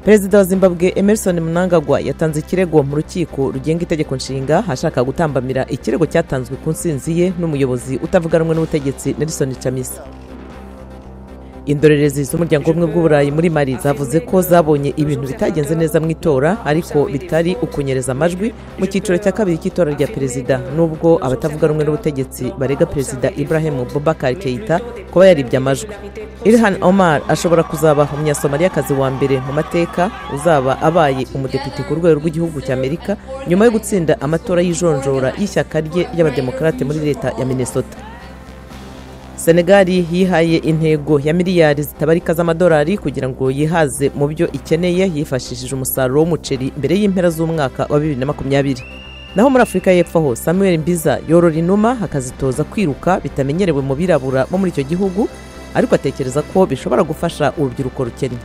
Perezida wa Zimbabwe Emmerson Mnangagwa yatanze ikirego mu rukiko rugenga itegeko nshinga ashaka gutambamira ikirego cyatanzwe ku nsinzi ye n'umuyobozi utavuga rumwe n'ubutegetsi Nelson Chamisa. Indorerezi z'umuryango w'ubumwe bw'Uburayi muri Mali zavuze ko zabonye ibintu bitagenze neza mu itora ariko bitari ukunyereza amajwi mu cyiciro cya kabiri cy'itora rya perezida, nubwo abatavuga rumwe n'ubutegetsi barega perezida Ibrahim Boubacar Keïta kuba yaribye amajwi. Ilhan Omar ashobora kuzaba umunyasomaliyakazi wa mbere mu mateka uzaba abaye umudepite ku rwego rw'igihugu cya Amerika nyuma yo gutsinda amatora y'ijonjora y'ishyaka rye y'abademokarate muri leta ya Minnesota. Senegal yihaye intego ya miliyari zitabarika z'amadolari kugira ngo yihaze mu byo ikeneye yifashishije umusaruro w'umuceri mbere y'impera z'umwaka wa 2020. Naho muri Afrika y'Epfo ho Samuel Mbiza yorora inuma akazitoza kwiruka bitamenyerewe mu birabura bo muri icyo gihugu, ariko atekereza ko bishobora gufasha urubyiruko rukennye.